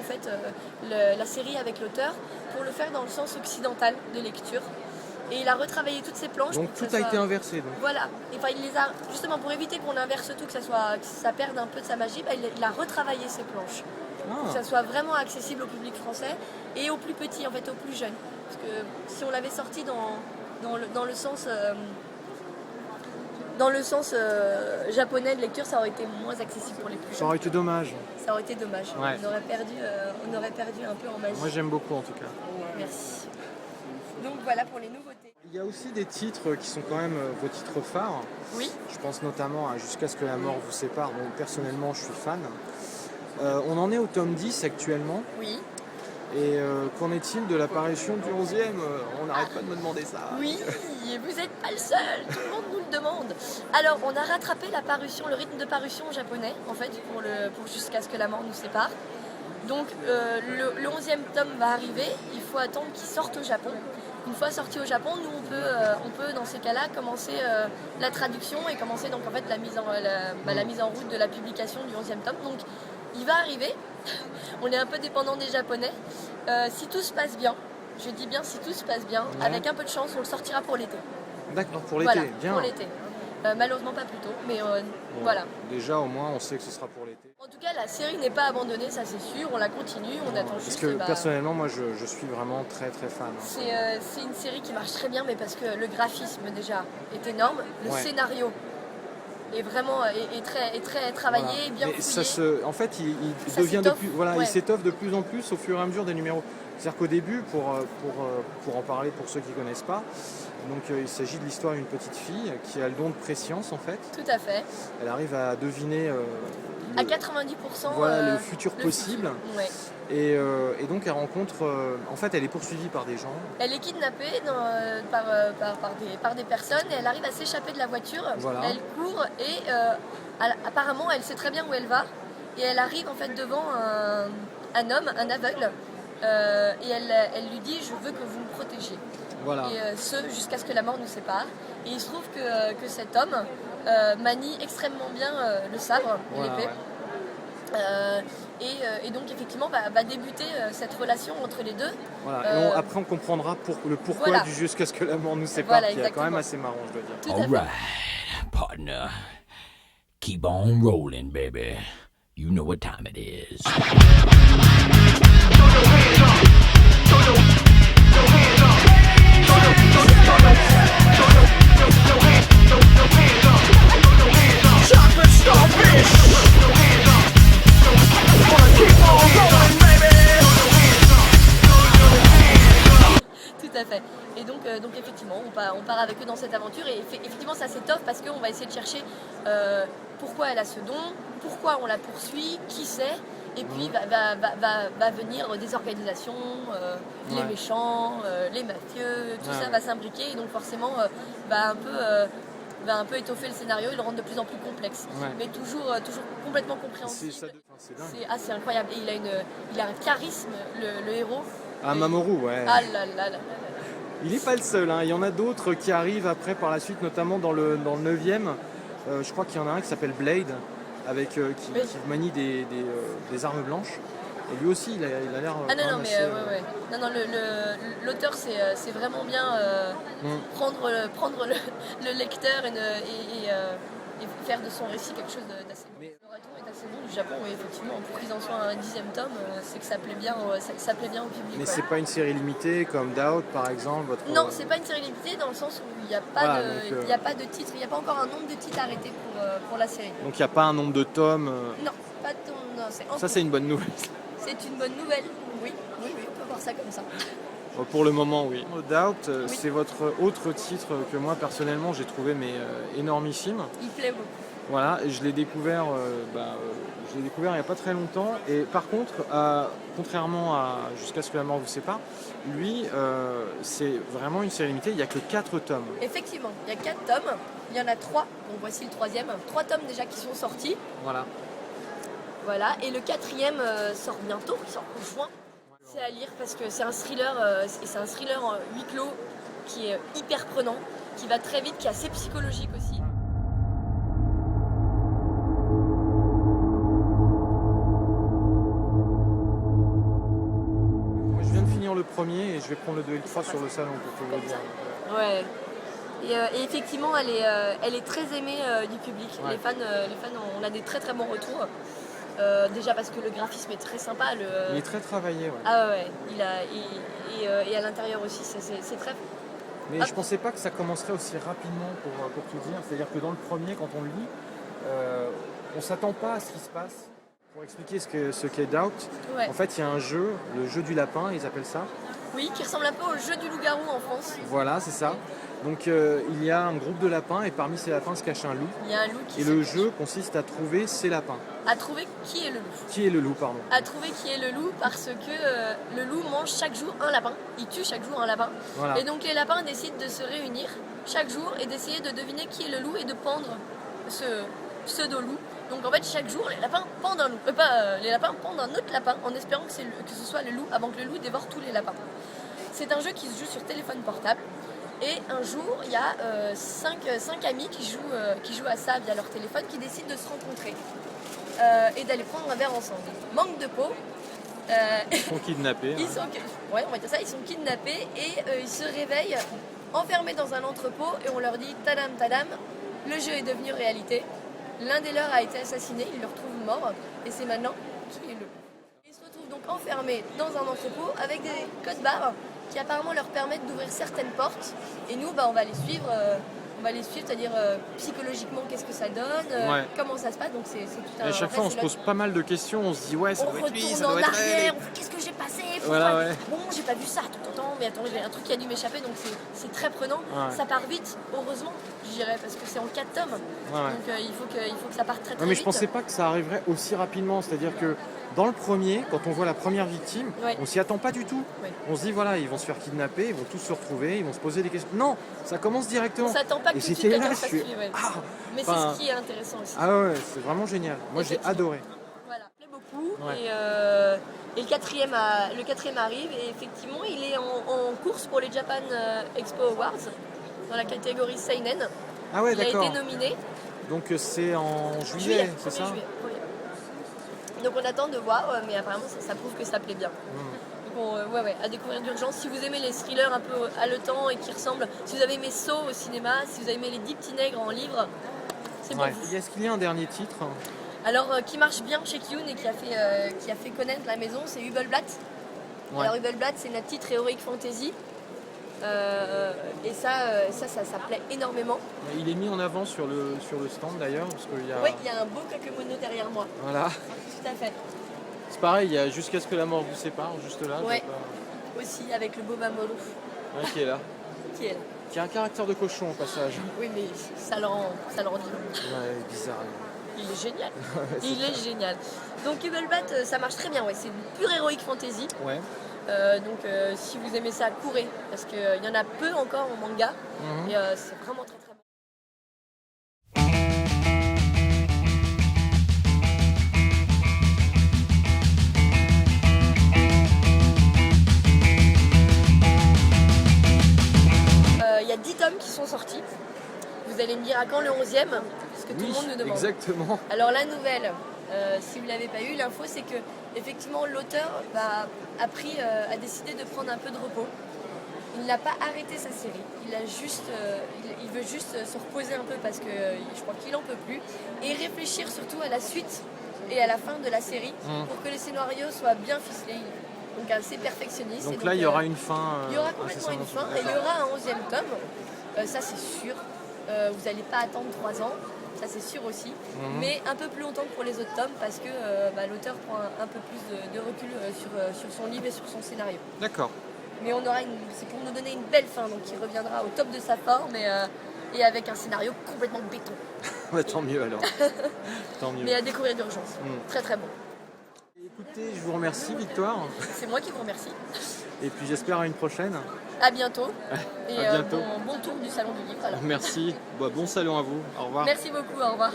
fait la série avec l'auteur pour le faire dans le sens occidental de lecture. Et il a retravaillé toutes ses planches. Donc tout a été inversé. Donc. Voilà. Et, enfin, il les a justement pour éviter qu'on inverse tout, que ça perde un peu de sa magie. Il a retravaillé ses planches pour que ça soit vraiment accessible au public français et aux plus petits, en fait, aux plus jeunes. Parce que si on l'avait sorti dans le sens japonais de lecture, ça aurait été moins accessible pour les plus jeunes. Ça aurait été dommage. Ça aurait été dommage. Ouais. On aurait perdu un peu en magie. Moi j'aime beaucoup en tout cas. Merci. Donc voilà pour les nouveautés. Il y a aussi des titres qui sont quand même vos titres phares. Oui. Je pense notamment à Jusqu'à ce que la mort vous sépare, dont personnellement je suis fan. On en est au tome 10 actuellement. Oui. Et qu'en est-il de l'apparition du 11e On n'arrête pas de me demander ça. Oui, vous n'êtes pas le seul, tout le monde nous le demande. Alors, on a rattrapé le rythme de parution japonais, en fait, pour Jusqu'à ce que la mort nous sépare. Donc, le 11e tome va arriver, il faut attendre qu'il sorte au Japon. Une fois sorti au Japon, nous, on peut dans ces cas-là, commencer la traduction et commencer donc, en fait, la mise en route de la publication du 11e tome. Donc, il va arriver. On est un peu dépendant des Japonais. Si tout se passe bien, je dis bien si tout se passe bien, avec un peu de chance, on le sortira pour l'été. D'accord, pour l'été, voilà, bien. Pour l'été. Malheureusement pas plus tôt, mais voilà. Déjà au moins on sait que ce sera pour l'été. En tout cas la série n'est pas abandonnée, ça c'est sûr, on la continue, on attend parce juste... que personnellement moi je suis vraiment très très fan. C'est une série qui marche très bien, mais parce que le graphisme déjà est énorme, le scénario est vraiment très travaillé, voilà. bien fouillé. En fait il devient de plus, il s'étoffe de plus en plus au fur et à mesure des numéros. C'est-à-dire qu'au début, pour en parler pour ceux qui ne connaissent pas, donc, il s'agit de l'histoire d'une petite fille qui a le don de préscience en fait. Tout à fait. Elle arrive à deviner à 90% le futur possible. Ouais. Et donc elle rencontre, en fait elle est poursuivie par des gens. Elle est kidnappée par des personnes et elle arrive à s'échapper de la voiture. Voilà. Elle court et apparemment elle sait très bien où elle va. Et elle arrive en fait devant un homme, un aveugle. Et elle lui dit je veux que vous me protégiez. Voilà. Et jusqu'à ce que la mort nous sépare. Et il se trouve que cet homme manie extrêmement bien le sabre, l'épée. Et donc effectivement va débuter cette relation entre les deux. Voilà. Et après on comprendra le pourquoi du Jusqu'à ce que la mort nous sépare, qui est quand même assez marrant, je dois dire. Tout à fait. Alright, partner. Keep on rolling, baby. You know what time it is. Chocolate starfish. Keep on going, baby. Tout à fait. Et donc effectivement, on part avec eux dans cette aventure et effectivement ça s'étoffe parce qu'on va essayer de chercher pourquoi elle a ce don, pourquoi on la poursuit, qui c'est. Et puis va venir des organisations, les méchants, les mafieux, tout ça va s'imbriquer et donc forcément va un peu étoffer le scénario et le rendre de plus en plus complexe. Mais toujours complètement compréhensible. C'est incroyable. Et il a un charisme, le héros. Ah, Mamoru, ouais. Ah là là là. Il n'est pas le seul, hein. Il y en a d'autres qui arrivent après par la suite, notamment dans le 9e. Je crois qu'il y en a un qui s'appelle Blade. Qui manie des armes blanches. Et lui aussi, il a l'air. Ah non, mais Non, l'auteur, c'est vraiment bien prendre le lecteur et faire de son récit quelque chose d'assez bon. Le raton est assez bon du Japon, et effectivement, pour qu'ils en soient un 10e tome, c'est que ça plaît bien au public. Mais c'est pas une série limitée comme Doubt, par exemple. Non, c'est pas une série limitée dans le sens où il n'y a pas de titre, il n'y a pas encore un nombre de titres arrêtés pour la série. Donc il n'y a pas un nombre de tomes. Non, pas de tomes. Ça, c'est une bonne nouvelle. C'est une bonne nouvelle, oui, on peut voir ça comme ça. Pour le moment, oui. Doubt, c'est votre autre titre que moi, personnellement, j'ai trouvé énormissime. Il plaît beaucoup. Voilà, et je l'ai découvert il n'y a pas très longtemps. Et par contre, contrairement à Jusqu'à ce que la mort vous sépare, lui, c'est vraiment une série limitée, il n'y a que 4 tomes. Effectivement, il y a 4 tomes, il y en a 3, donc voici le 3e. 3 tomes déjà qui sont sortis. Voilà, et le 4e sort bientôt, il sort en juin. C'est à lire parce que c'est un thriller, en huis clos qui est hyper prenant, qui va très vite, qui est assez psychologique aussi. le premier et je vais prendre le 2 et le 3 sur le salon pour tout vous dire. Ouais. Et effectivement, elle est très aimée du public. Ouais. Les fans, on a des très très bons retours. Déjà parce que le graphisme est très sympa. Il est très travaillé, ouais. Ah ouais, et à l'intérieur aussi, c'est très... Mais je pensais pas que ça commencerait aussi rapidement pour tout dire. C'est-à-dire que dans le premier, quand on le lit, on s'attend pas à ce qui se passe. Pour expliquer ce qu'est Doubt, Ouais. en fait, il y a un jeu, le jeu du lapin, ils appellent ça. Oui, qui ressemble un peu au jeu du loup-garou en France. Voilà, c'est ça. Donc il y a un groupe de lapins et parmi ces lapins se cache un loup. Il y a un loup qui Et se le cache. jeu consiste à trouver ces lapins. À trouver qui est le loup. Qui est le loup, pardon. À trouver qui est le loup parce que le loup mange chaque jour un lapin. Il tue chaque jour un lapin. Voilà. Et donc les lapins décident de se réunir chaque jour et d'essayer de deviner qui est le loup et de pendre ce pseudo-loup. Donc en fait chaque jour les lapins pendent un loup. Les lapins pendent un autre lapin en espérant que ce soit le loup avant que le loup dévore tous les lapins. C'est un jeu qui se joue sur téléphone portable. Et un jour, il y a 5 amis qui jouent à ça via leur téléphone, qui décident de se rencontrer et d'aller prendre un verre ensemble. Manque de peau. Ils sont kidnappés. Ils sont, ouais, on va dire ça, ils sont kidnappés et ils se réveillent enfermés dans un entrepôt et on leur dit tadam tadam, le jeu est devenu réalité. L'un des leurs a été assassiné, ils le retrouvent mort et c'est maintenant qui est le loup. Ils se retrouvent donc enfermés dans un entrepôt avec des codes barres qui apparemment leur permettent d'ouvrir certaines portes. Et nous, on va les suivre, c'est-à-dire psychologiquement, qu'est-ce que ça donne, Ouais. comment ça se passe. Donc c'est tout Et un... à chaque fois, on se pose pas mal de questions. On se dit, ouais, ça On doit être lui, retourne ça en doit être arrière, elle. on fait qu'est-ce que j'ai passé, Voilà, ouais. Bon, j'ai pas vu ça tout le temps, mais attends, j'ai un truc qui a dû m'échapper, donc c'est très prenant. Ouais. Ça part vite, heureusement, je dirais, parce que c'est en 4 tomes. Ouais, ouais. Donc il faut que ça parte très très Ouais, mais vite. je pensais pas que ça arriverait aussi rapidement. C'est-à-dire que dans le premier, quand on voit la première victime, Ouais. on s'y attend pas du tout. Ouais. On se dit, voilà, ils vont se faire kidnapper, ils vont tous se retrouver, ils vont se poser des questions. Non, ça commence directement. On s'attend pas que Et tout de suite j'étais là, quelqu'un je fasse suis... suivre, ouais. Ah, Mais enfin, c'est ce qui est intéressant aussi. ah ouais, c'est vraiment génial. Moi, j'ai Effectivement. adoré. Voilà, plaît beaucoup. Ouais. Et le quatrième arrive et effectivement il est en course pour les Japan Expo Awards dans la catégorie Seinen. Ah ouais, Il a d'accord. été nominé. Donc c'est en juillet, c'est 1er ça juillet, oui. Donc on attend de voir, mais apparemment ça prouve que ça plaît bien. Donc ouais, à découvrir d'urgence. Si vous aimez les thrillers un peu haletants et qui ressemblent, si vous avez aimé Saw au cinéma, si vous avez aimé les 10 petits nègres en livre, c'est bon. Ouais. Et est-ce qu'il y a un dernier titre? Alors qui marche bien chez Kiyun et qui a fait connaître la maison, c'est Hubelblatt. Ouais. Alors Hubelblatt, c'est notre titre Heroic Fantasy. Et ça plaît énormément. Il est mis en avant sur le stand d'ailleurs, parce qu'il y a... Oui, il y a un beau kakemono derrière moi. Voilà. Tout à fait. C'est pareil, il y a Jusqu'à ce que la mort vous sépare, juste là. Ouais. donc, Aussi avec le beau Mamoru qui est là. qui est là. Qui a un caractère de cochon au passage. Oui, mais ça le rend dit long. Ouais, bizarre. Il est génial. Il est génial. Donc Hubelblatt, ça marche très bien. Ouais. C'est une pure Heroic Fantasy. Ouais. Donc si vous aimez ça, courez. Parce qu'il y en a peu encore en manga. Mhm. Et c'est vraiment très très bon. Il y a 10 tomes qui sont sortis. Vous allez me dire à quand le 11e? Parce que tout le monde nous demande. exactement. Alors la nouvelle, si vous ne l'avez pas eu, l'info c'est que effectivement l'auteur a décidé de prendre un peu de repos. Il n'a pas arrêté sa série. Il veut juste se reposer un peu parce que je crois qu'il en peut plus et réfléchir surtout à la suite et à la fin de la série pour que le scénario soit bien ficelé. Donc assez perfectionniste. Donc Et là, il y aura une fin. il y aura complètement une fin et il y aura un 11e tome. Ça c'est sûr. Vous n'allez pas attendre 3 ans. Ça c'est sûr aussi, mais un peu plus longtemps que pour les autres tomes parce que l'auteur prend un peu plus de recul sur son livre et sur son scénario. D'accord. Mais c'est pour nous donner une belle fin, donc il reviendra au top de sa forme et avec un scénario complètement béton. Ouais, tant mieux alors. Tant mieux. Mais à découvrir d'urgence. Très très bon. Écoutez, je vous remercie Victoire. C'est moi qui vous remercie. Et puis j'espère à une prochaine. À bientôt. Et À bientôt. bon tour du salon du livre. Alors. Merci. Bon salon à vous. Au revoir. Merci beaucoup, au revoir.